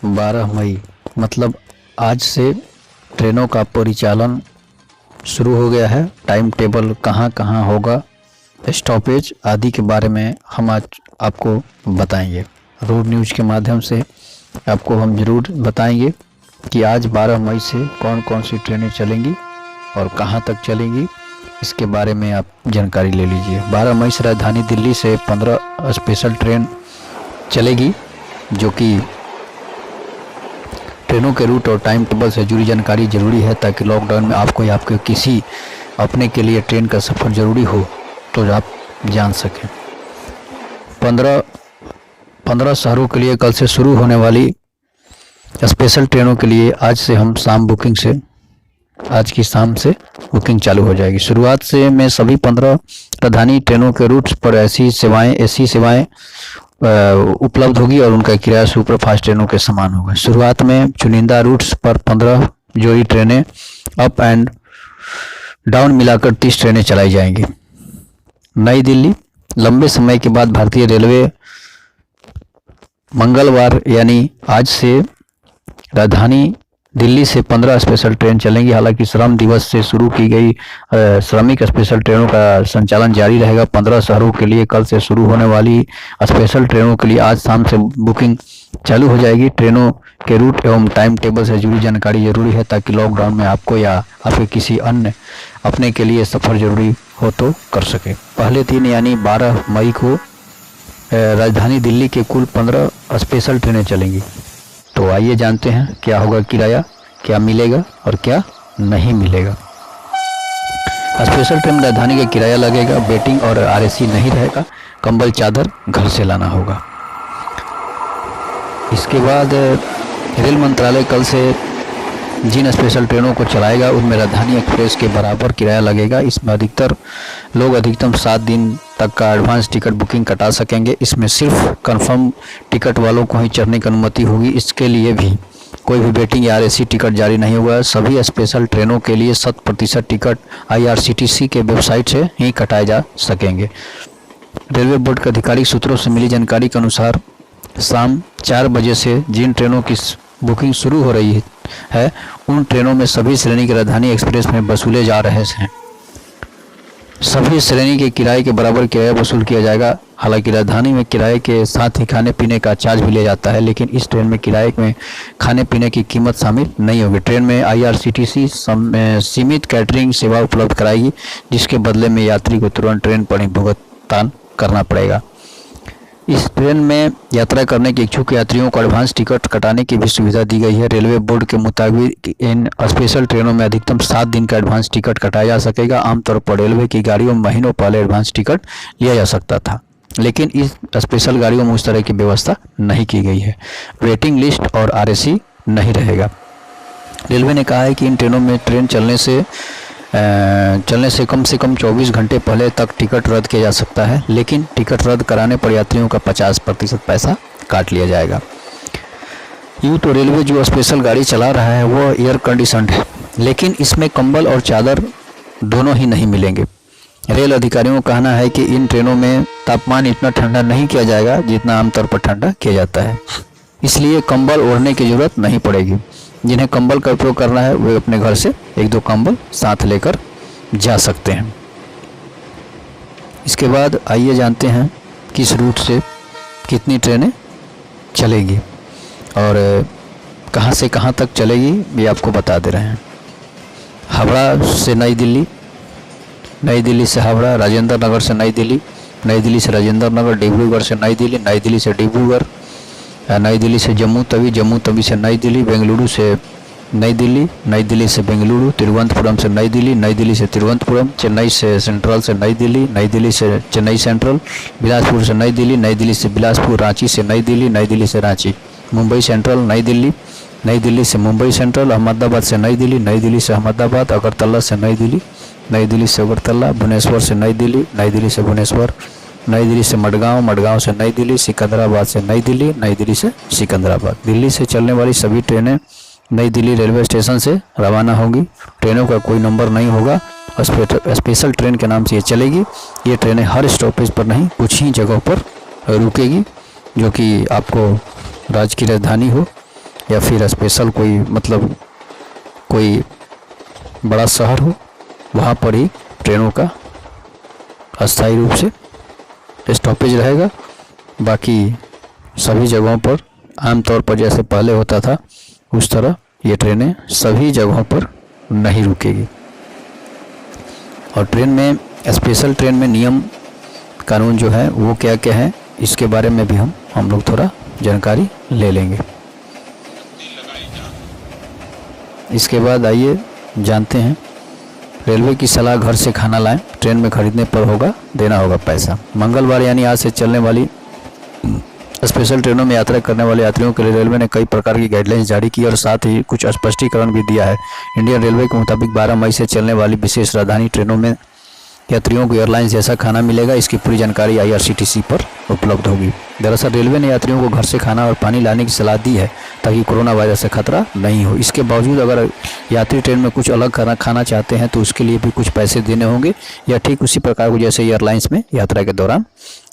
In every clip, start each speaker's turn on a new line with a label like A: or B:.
A: 12 मई मतलब आज से ट्रेनों का परिचालन शुरू हो गया है। टाइम टेबल कहाँ कहाँ होगा, स्टॉपेज आदि के बारे में हम आज आपको बताएंगे। रोड न्यूज़ के माध्यम से आपको हम ज़रूर बताएंगे कि आज 12 मई से कौन कौन सी ट्रेनें चलेंगी और कहाँ तक चलेंगी, इसके बारे में आप जानकारी ले लीजिए। 12 मई से राजधानी दिल्ली से 15 स्पेशल ट्रेन चलेगी, जो कि ट्रेनों के रूट और टाइम टेबल से जुड़ी जानकारी ज़रूरी है, ताकि लॉकडाउन में आपको या आपके किसी अपने के लिए ट्रेन का सफ़र ज़रूरी हो तो आप जान सकें। 15 शहरों के लिए कल से शुरू होने वाली स्पेशल ट्रेनों के लिए आज की शाम से बुकिंग चालू हो जाएगी। शुरुआत से में सभी 15 राजधानी ट्रेनों के रूट्स पर ऐसी सेवाएं उपलब्ध होगी और उनका किराया सुपर फास्ट ट्रेनों के समान होगा। शुरुआत में चुनिंदा रूट्स पर 15 जोड़ी ट्रेनें अप एंड डाउन मिलाकर 30 ट्रेनें चलाई जाएंगी। नई दिल्ली, लंबे समय के बाद भारतीय रेलवे मंगलवार यानी आज से राजधानी दिल्ली से 15 स्पेशल ट्रेन चलेंगी। हालांकि श्रम दिवस से शुरू की गई श्रमिक स्पेशल ट्रेनों का संचालन जारी रहेगा। 15 शहरों के लिए कल से शुरू होने वाली स्पेशल ट्रेनों के लिए आज शाम से बुकिंग चालू हो जाएगी। ट्रेनों के रूट एवं टाइम टेबल से जुड़ी जानकारी जरूरी है, ताकि लॉकडाउन में आपको या आपके किसी अन्य अपने के लिए सफ़र जरूरी हो तो कर सके। पहले दिन यानी 12 मई को राजधानी दिल्ली के कुल 15 स्पेशल ट्रेनें चलेंगी। तो आइए जानते हैं क्या होगा किराया, क्या मिलेगा और क्या नहीं मिलेगा। स्पेशल ट्रेन राजधानी का किराया लगेगा, वेटिंग और आरएसी नहीं रहेगा, कंबल चादर घर से लाना होगा। इसके बाद रेल मंत्रालय कल से जिन स्पेशल ट्रेनों को चलाएगा उनमें राजधानी एक्सप्रेस के बराबर किराया लगेगा। इसमें अधिकतर लोग अधिकतम 7 दिन तक का एडवांस टिकट बुकिंग कटा सकेंगे। इसमें सिर्फ कंफर्म टिकट वालों को ही चढ़ने की अनुमति होगी। इसके लिए भी कोई भी वेटिंग या आरएसी टिकट जारी नहीं हुआ है। सभी स्पेशल ट्रेनों के लिए 100% टिकट IRCTC के वेबसाइट से ही कटाए जा सकेंगे। रेलवे बोर्ड के आधिकारिक सूत्रों से मिली जानकारी के अनुसार शाम 4 बजे से जिन ट्रेनों की बुकिंग शुरू हो रही है उन ट्रेनों में सभी श्रेणी के राजधानी एक्सप्रेस में वसूले जा रहे हैं। सभी श्रेणी के किराए के बराबर किराया वसूल किया जाएगा। हालांकि राजधानी में किराए के साथ ही खाने पीने का चार्ज भी लिया जाता है, लेकिन इस ट्रेन में किराए में खाने पीने की कीमत शामिल नहीं होगी। ट्रेन में IRCTC सीमित कैटरिंग सेवा उपलब्ध कराएगी, जिसके बदले में यात्री को तुरंत ट्रेन पर ही भुगतान करना पड़ेगा। इस ट्रेन में यात्रा करने के इच्छुक यात्रियों को एडवांस टिकट कटाने की भी सुविधा दी गई है। रेलवे बोर्ड के मुताबिक इन स्पेशल ट्रेनों में अधिकतम 7 दिन का एडवांस टिकट कटाया जा सकेगा। आमतौर पर रेलवे की गाड़ियों में महीनों पहले एडवांस टिकट लिया जा सकता था, लेकिन इस स्पेशल गाड़ियों में उस तरह की व्यवस्था नहीं की गई है। वेटिंग लिस्ट और आरएसी नहीं रहेगा। रेलवे ने कहा है कि इन ट्रेनों में ट्रेन चलने से कम 24 घंटे पहले तक टिकट रद्द किया जा सकता है, लेकिन टिकट रद्द कराने पर यात्रियों का 50% पैसा काट लिया जाएगा। यूँ तो रेलवे जो स्पेशल गाड़ी चला रहा है वो एयर कंडीशनड है, लेकिन इसमें कंबल और चादर दोनों ही नहीं मिलेंगे। रेल अधिकारियों का कहना है कि इन ट्रेनों में तापमान इतना ठंडा नहीं किया जाएगा जितना आमतौर पर ठंडा किया जाता है, इसलिए कंबल ओढ़ने की ज़रूरत नहीं पड़ेगी। जिन्हें कंबल का उपयोग करना है वे अपने घर से 1-2 कंबल साथ लेकर जा सकते हैं। इसके बाद आइए जानते हैं किस रूट से कितनी ट्रेनें चलेगी और कहां से कहां तक चलेगी, ये आपको बता दे रहे हैं। हावड़ा से नई दिल्ली, नई दिल्ली से हावड़ा, राजेंद्र नगर से नई दिल्ली, नई दिल्ली से राजेंद्र नगर, डिब्रूगढ़ से नई दिल्ली, नई दिल्ली से डिब्रूगढ़, नई दिल्ली से जम्मू तवी, जम्मू तवी से नई दिल्ली, बेंगलुरु से नई दिल्ली, नई दिल्ली से बेंगलुरु, तिरुवनंतपुरम से नई दिल्ली, नई दिल्ली से तिरुवनंतपुरम, चेन्नई से सेंट्रल से नई दिल्ली, नई दिल्ली से चेन्नई सेंट्रल, बिलासपुर से नई दिल्ली, नई दिल्ली से बिलासपुर, रांची से नई दिल्ली, नई दिल्ली से रांची, मुंबई सेंट्रल नई दिल्ली, नई दिल्ली से मुंबई सेंट्रल, अहमदाबाद से नई दिल्ली, नई दिल्ली से अहमदाबाद, अगरतला से नई दिल्ली, नई दिल्ली से अगरतला, भुवनेश्वर से नई दिल्ली, नई दिल्ली से भुवनेश्वर, नई दिल्ली से मडगांव, मडगांव से नई दिल्ली, सिकंदराबाद से नई दिल्ली, नई दिल्ली से सिकंदराबाद। दिल्ली से चलने वाली सभी ट्रेनें नई दिल्ली रेलवे स्टेशन से रवाना होगी। ट्रेनों का कोई नंबर नहीं होगा, स्पेशल ट्रेन के नाम से ये चलेगी। ये ट्रेनें हर स्टॉपेज पर नहीं, कुछ ही जगहों पर रुकेगी, जो कि आपको राज्य की राजधानी हो या फिर स्पेशल कोई मतलब कोई बड़ा शहर हो वहाँ पर ही ट्रेनों का अस्थायी रूप से स्टॉपेज रहेगा। बाकी सभी जगहों पर आमतौर पर जैसे पहले होता था उस तरह ये ट्रेनें सभी जगहों पर नहीं रुकेगी। और ट्रेन में, स्पेशल ट्रेन में नियम कानून जो है वो क्या क्या है, इसके बारे में भी हम लोग थोड़ा जानकारी ले लेंगे। इसके बाद आइए जानते हैं, रेलवे की सलाह घर से खाना लाएं, ट्रेन में खरीदने पर देना होगा पैसा। मंगलवार यानी आज से चलने वाली स्पेशल ट्रेनों में यात्रा करने वाले यात्रियों के लिए रेलवे ने कई प्रकार की गाइडलाइंस जारी की और साथ ही कुछ स्पष्टीकरण भी दिया है। इंडियन रेलवे के मुताबिक 12 मई से चलने वाली विशेष राजधानी ट्रेनों में यात्रियों को एयरलाइंस जैसा खाना मिलेगा। इसकी पूरी जानकारी IRCTC पर उपलब्ध होगी। दरअसल रेलवे ने यात्रियों को घर से खाना और पानी लाने की सलाह दी है ताकि कोरोना वायरस से खतरा नहीं हो। इसके बावजूद अगर यात्री ट्रेन में कुछ अलग खाना चाहते हैं तो उसके लिए भी कुछ पैसे देने होंगे, या ठीक उसी प्रकार को जैसे एयरलाइंस में यात्रा के दौरान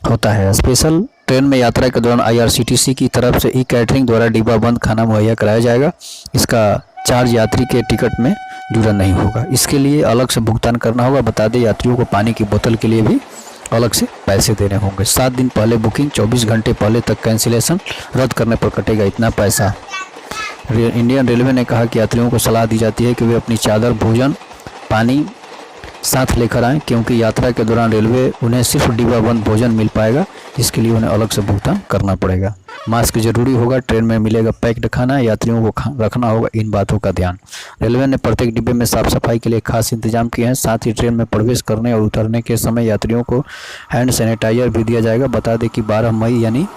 A: होता है। स्पेशल ट्रेन में यात्रा के दौरान IRCTC की तरफ से कैटरिंग द्वारा डिब्बा बंद खाना मुहैया कराया जाएगा। इसका चार्ज यात्री के टिकट में जुड़ा नहीं होगा, इसके लिए अलग से भुगतान करना होगा। बता दें, यात्रियों को पानी की बोतल के लिए भी अलग से पैसे देने होंगे। 7 दिन पहले बुकिंग, 24 घंटे पहले तक कैंसिलेशन, रद्द करने पर कटेगा इतना पैसा। इंडियन रेलवे ने कहा कि यात्रियों को सलाह दी जाती है कि वे अपनी चादर, भोजन, पानी साथ लेकर आएँ, क्योंकि यात्रा के दौरान रेलवे उन्हें सिर्फ डिब्बा बंद भोजन मिल पाएगा, इसके लिए उन्हें अलग से भुगतान करना पड़ेगा। मास्क जरूरी होगा, ट्रेन में मिलेगा पैक्ड खाना, यात्रियों को रखना होगा इन बातों का ध्यान। रेलवे ने प्रत्येक डिब्बे में साफ सफाई के लिए खास इंतजाम किए हैं। साथ ही ट्रेन में प्रवेश करने और उतरने के समय यात्रियों को हैंड सैनिटाइजर भी दिया जाएगा। बता दें कि 12 मई यानी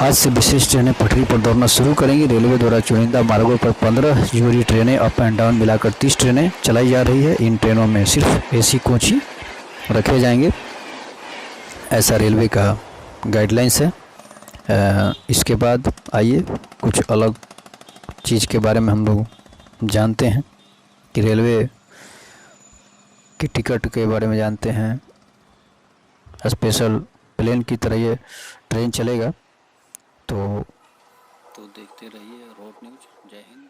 A: आज से विशेष ट्रेनें पटरी पर दौड़ना शुरू करेंगी। रेलवे द्वारा चुनिंदा मार्गों पर 15 जोड़ी ट्रेनें, अप एंड डाउन मिलाकर 30 ट्रेनें चलाई जा रही है। इन ट्रेनों में सिर्फ AC कोच ही रखे जाएंगे, ऐसा रेलवे का गाइडलाइंस है। इसके बाद आइए कुछ अलग चीज़ के बारे में हम लोग जानते हैं कि रेलवे की टिकट के बारे में जानते हैं। स्पेशल प्लेन की तरह ये ट्रेन चलेगा, तो देखते रहिए रोड न्यूज़। जय हिंद।